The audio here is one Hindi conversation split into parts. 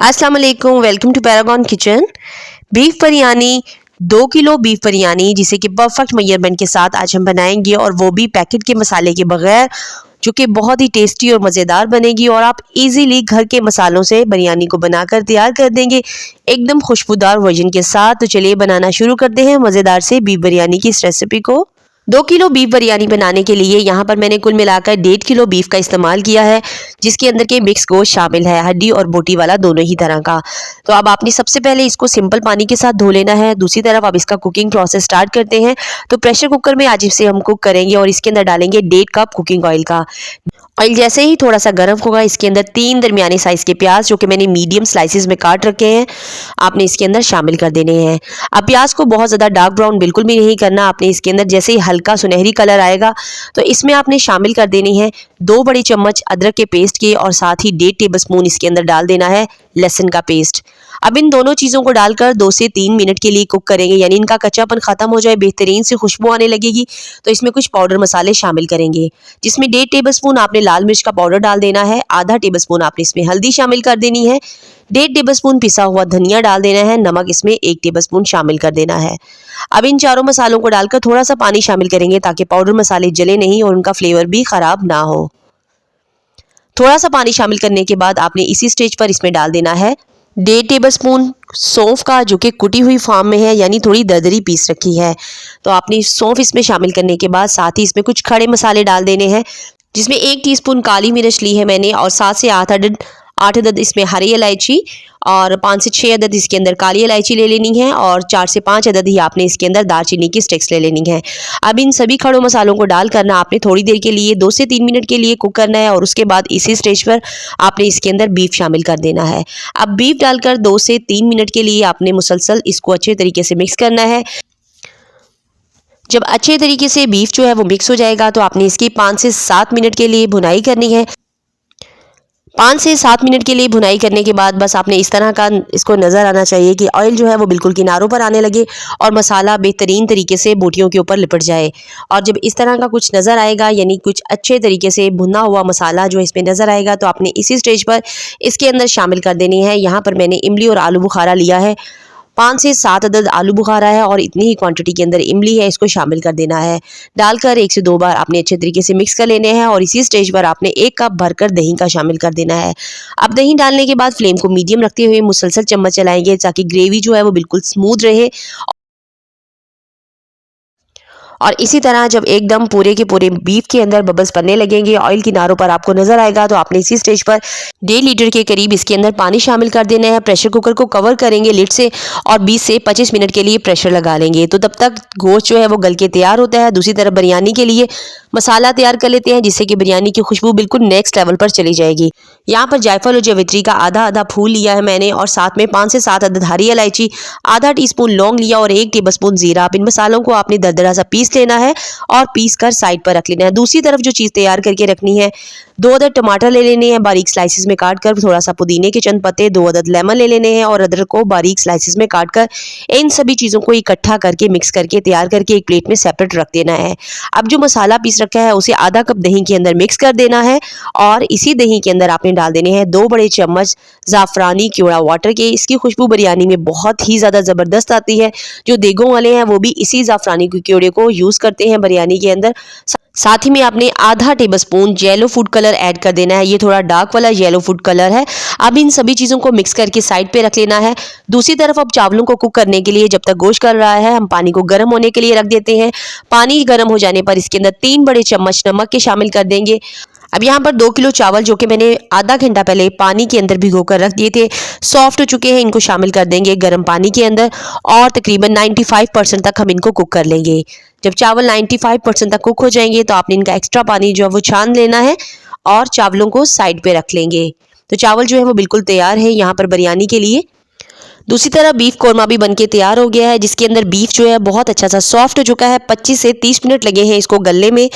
अस्सलाम वालेकुम, welcome to Paragon Kitchen. Beef biryani 2 kilo beef biryani जिसे कि परफेक्ट मेजरमेंट के साथ आज हम बनाएंगे और वो भी पैकेट के मसाले के बगैर, जो कि बहुत ही टेस्टी और मज़ेदार बनेगी और आप इजीली घर के मसालों से बिरयानी को बनाकर तैयार कर देंगे एकदम खुशबूदार वर्जन के साथ। तो चलिए बनाना शुरू करते हैं मज़ेदार से बीफ बिरयानी की इस रेसिपी को। 2 किलो बीफ बिरयानी बनाने के लिए यहाँ पर मैंने कुल मिलाकर 1.5 किलो बीफ का इस्तेमाल किया है, जिसके अंदर के मिक्स गोश्त शामिल है, हड्डी और बोटी वाला दोनों ही तरह का। तो अब आपने सबसे पहले इसको सिंपल पानी के साथ धो लेना है। दूसरी तरफ अब इसका कुकिंग प्रोसेस स्टार्ट करते हैं। तो प्रेशर कुकर में आज इसे हम कुक करेंगे और इसके अंदर डालेंगे 1.5 कप कुकिंग ऑयल का। ऑयल जैसे ही थोड़ा सा गर्म होगा, इसके अंदर 3 दरमियाने साइज के प्याज जो कि मैंने मीडियम स्लाइसिस में काट रखे हैं, आपने इसके अंदर शामिल कर देने हैं। अब प्याज को बहुत ज़्यादा डार्क ब्राउन बिल्कुल भी नहीं करना। आपने इसके अंदर जैसे ही हल्का सुनहरी कलर आएगा तो इसमें आपने शामिल कर देनी है 2 बड़े चम्मच अदरक के पेस्ट के और साथ ही 1.5 टेबलस्पून इसके अंदर डाल देना है लहसुन का पेस्ट। अब इन दोनों चीज़ों को डालकर 2 से 3 मिनट के लिए कुक करेंगे, यानी इनका कच्चापन खत्म हो जाए, बेहतरीन से खुशबू आने लगेगी। तो इसमें कुछ पाउडर मसाले शामिल करेंगे, जिसमें 1.5 टेबलस्पून आपने लाल मिर्च का पाउडर डाल देना है, आधा टेबलस्पून आपने इसमें हल्दी शामिल कर देनी है, 1.5 टेबलस्पून पिसा हुआ धनिया डाल देना है, नमक इसमें 1 टेबलस्पून शामिल कर देना है। अब इन चारों मसालों को डालकर थोड़ा सा पानी शामिल करेंगे ताकि पाउडर मसाले जले नहीं और उनका फ्लेवर भी खराब ना हो। थोड़ा सा पानी शामिल करने के बाद आपने इसी स्टेज पर इसमें डाल देना है 1.5 टेबलस्पून सौंफ का, जो कि कुटी हुई फॉर्म में है, यानी थोड़ी दरदरी पीस रखी है। तो आपने सौंफ इसमें शामिल करने के बाद साथ ही इसमें कुछ खड़े मसाले डाल देने हैं, जिसमें 1 टीस्पून काली मिर्च ली है मैंने और 7 से 8 अदद इसमें हरी इलायची और 5 से 6 अदद इसके अंदर काली इलायची ले लेनी है और 4 से 5 अदद ही आपने इसके अंदर दालचीनी की स्टिक्स ले लेनी है। अब इन सभी खड़े मसालों को डाल करना आपने थोड़ी देर के लिए 2 से 3 मिनट के लिए कुक करना है और उसके बाद इसी स्टेज पर आपने इसके अंदर बीफ शामिल कर देना है। अब बीफ डालकर 2 से 3 मिनट के लिए आपने मुसलसल इसको अच्छे तरीके से मिक्स करना है। जब अच्छे तरीके से बीफ जो है वो मिक्स हो जाएगा तो आपने इसकी 5 से 7 मिनट के लिए भुनाई करनी है। 5 से 7 मिनट के लिए भुनाई करने के बाद बस आपने इस तरह का इसको नज़र आना चाहिए कि ऑयल जो है वो बिल्कुल किनारों पर आने लगे और मसाला बेहतरीन तरीके से बोटियों के ऊपर लिपट जाए। और जब इस तरह का कुछ नज़र आएगा, यानी कुछ अच्छे तरीके से भुना हुआ मसाला जो इसमें नज़र आएगा, तो आपने इसी स्टेज पर इसके अंदर शामिल कर देनी है। यहाँ पर मैंने इमली और आलू बुखारा लिया है, 5 से 7 अदद आलू बुखारा है और इतनी ही क्वांटिटी के अंदर इमली है, इसको शामिल कर देना है। डालकर 1 से 2 बार आपने अच्छे तरीके से मिक्स कर लेने हैं और इसी स्टेज पर आपने 1 कप भरकर दही का शामिल कर देना है। अब दही डालने के बाद फ्लेम को मीडियम रखते हुए मुसलसल चम्मच चलाएंगे ताकि ग्रेवी जो है वो बिल्कुल स्मूथ रहे। और इसी तरह जब एकदम पूरे के पूरे बीफ के अंदर बबल्स बनने लगेंगे, ऑयल किनारों पर आपको नजर आएगा, तो आपने इसी स्टेज पर 1.5 लीटर के करीब इसके अंदर पानी शामिल कर देना है। प्रेशर कुकर को कवर करेंगे लिड से और 20 से 25 मिनट के लिए प्रेशर लगा लेंगे। तो तब तक गोश्त जो है वो गल के तैयार होता है। दूसरी तरफ बिरयानी के लिए मसाला तैयार कर लेते हैं, जिससे कि बिरयानी की खुशबू बिल्कुल नेक्स्ट लेवल पर चली जाएगी। यहाँ पर जायफल और जावित्री का आधा आधा फूल लिया है मैंने और साथ में 5 से 7 अदद हरी इलायची, आधा टीस्पून लौंग लिया और 1 टेबलस्पून जीरा। अब इन मसालों को आपने दरदरा सा पीस लेना है और पीस कर साइड पर रख लेना है। दूसरी तरफ जो चीज़ तैयार करके रखनी है, 2 अदद टमाटर ले लेने हैं बारीक स्लाइसिस में काट कर, थोड़ा सा पुदीने के चंद पत्ते, 2 अदद लेमन ले लेने हैं और अदरक को बारीक स्लाइसिस में काट कर इन सभी चीज़ों को इकट्ठा करके मिक्स करके तैयार करके एक प्लेट में सेपरेट रख देना है। अब जो मसाला पीस रखा है उसे आधा कप दही के अंदर मिक्स कर देना है और इसी दही के अंदर आपने डाल देने हैं 2 बड़े चम्मच ज़ाफ़रानी क्योड़ा वाटर के। इसकी खुशबू बिरयानी में बहुत ही ज़्यादा ज़बरदस्त आती है। जो देगों वाले हैं वो भी इसी ज़ाफ़रानी के क्योड़े को यूज़ करते हैं बिरयानी के अंदर। साथ ही में आपने आधा tablespoon yellow food colour add कर देना है, ये थोड़ा डार्क वाला येलो फूड कलर है। अब इन सभी चीज़ों को मिक्स करके साइड पे रख लेना है। दूसरी तरफ अब चावलों को कुक करने के लिए जब तक गोश्त कर रहा है, हम पानी को गर्म होने के लिए रख देते हैं। पानी गर्म हो जाने पर इसके अंदर 3 बड़े चम्मच नमक के शामिल कर देंगे। अब यहाँ पर 2 किलो चावल जो कि मैंने आधा घंटा पहले पानी के अंदर भिगो कर रख दिए थे, सॉफ्ट हो चुके हैं, इनको शामिल कर देंगे गर्म पानी के अंदर और तकरीबन 95% तक हम इनको कुक कर लेंगे। जब चावल 95% तक कुक हो जाएंगे तो आपने इनका एक्स्ट्रा पानी जो है वो छान लेना है और चावलों को साइड पे रख लेंगे। तो चावल जो है वो बिल्कुल तैयार है यहाँ पर बिरयानी के लिए। दूसरी तरफ बीफ कोरमा भी बनके तैयार हो गया है, जिसके अंदर बीफ जो है बहुत अच्छा सा सॉफ्ट हो चुका है। 25 से 30 मिनट लगे हैं इसको गलने में।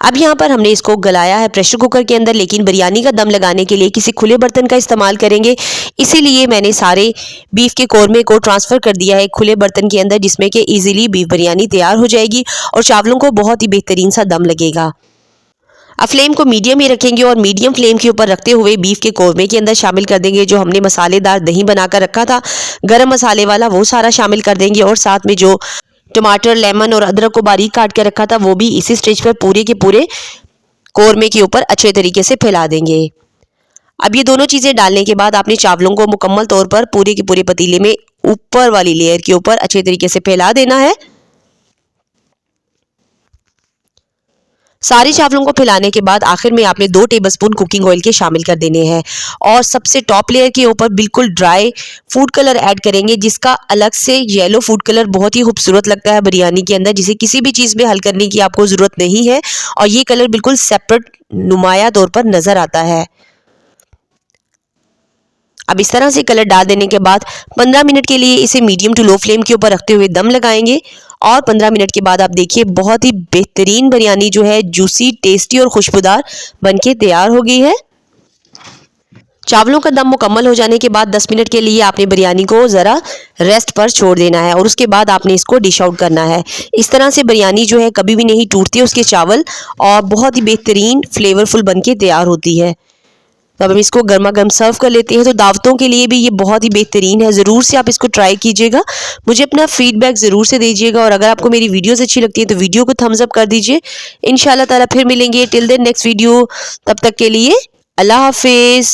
अब यहाँ पर हमने इसको गलाया है प्रेशर कुकर के अंदर, लेकिन बिरयानी का दम लगाने के लिए किसी खुले बर्तन का इस्तेमाल करेंगे, इसीलिए मैंने सारे बीफ के कोरमे को ट्रांसफ़र कर दिया है खुले बर्तन के अंदर, जिसमें कि ईजिली बीफ बिरयानी तैयार हो जाएगी और चावलों को बहुत ही बेहतरीन सा दम लगेगा। अब फ्लेम को मीडियम ही रखेंगे और मीडियम फ्लेम के ऊपर रखते हुए बीफ के कोरमे के अंदर शामिल कर देंगे जो हमने मसालेदार दही बनाकर रखा था गरम मसाले वाला, वो सारा शामिल कर देंगे और साथ में जो टमाटर, लेमन और अदरक को बारीक काट के रखा था वो भी इसी स्टेज पर पूरे के पूरे कोरमे के ऊपर अच्छे तरीके से फैला देंगे। अब ये दोनों चीज़ें डालने के बाद आपने चावलों को मुकम्मल तौर पर पूरे के पूरे पतीले में ऊपर वाली लेयर के ऊपर अच्छे तरीके से फैला देना है। सारे चावलों को फैलाने के बाद आखिर में आपने 2 टेबलस्पून कुकिंग ऑयल के शामिल कर देने हैं और सबसे टॉप लेयर के ऊपर बिल्कुल ड्राई फूड कलर ऐड करेंगे जिसका अलग से येलो फूड कलर बहुत ही खूबसूरत लगता है बिरयानी के अंदर, जिसे किसी भी चीज़ में हल करने की आपको ज़रूरत नहीं है और ये कलर बिल्कुल सेपरेट नुमाया तौर पर नज़र आता है। अब इस तरह से कलर डाल देने के बाद 15 मिनट के लिए इसे मीडियम टू लो फ्लेम के ऊपर रखते हुए दम लगाएंगे और 15 मिनट के बाद आप देखिए बहुत ही बेहतरीन बिरयानी जो है जूसी, टेस्टी और खुशबूदार बनके तैयार हो गई है। चावलों का दम मुकम्मल हो जाने के बाद 10 मिनट के लिए आपने बिरयानी को ज़रा रेस्ट पर छोड़ देना है और उसके बाद आपने इसको डिश आउट करना है। इस तरह से बिरयानी जो है कभी भी नहीं टूटती उसके चावल और बहुत ही बेहतरीन फ्लेवरफुल बनके तैयार होती है। तो अब हम इसको गर्मा गर्म सर्व कर लेते हैं। तो दावतों के लिए भी ये बहुत ही बेहतरीन है, ज़रूर से आप इसको ट्राई कीजिएगा। मुझे अपना फीडबैक ज़रूर से दीजिएगा और अगर आपको मेरी वीडियोस अच्छी लगती है तो वीडियो को थम्स अप कर दीजिए। इंशाल्लाह ताला फिर मिलेंगे टिल देन नेक्स्ट वीडियो, तब तक के लिए अल्लाह हाफिज़।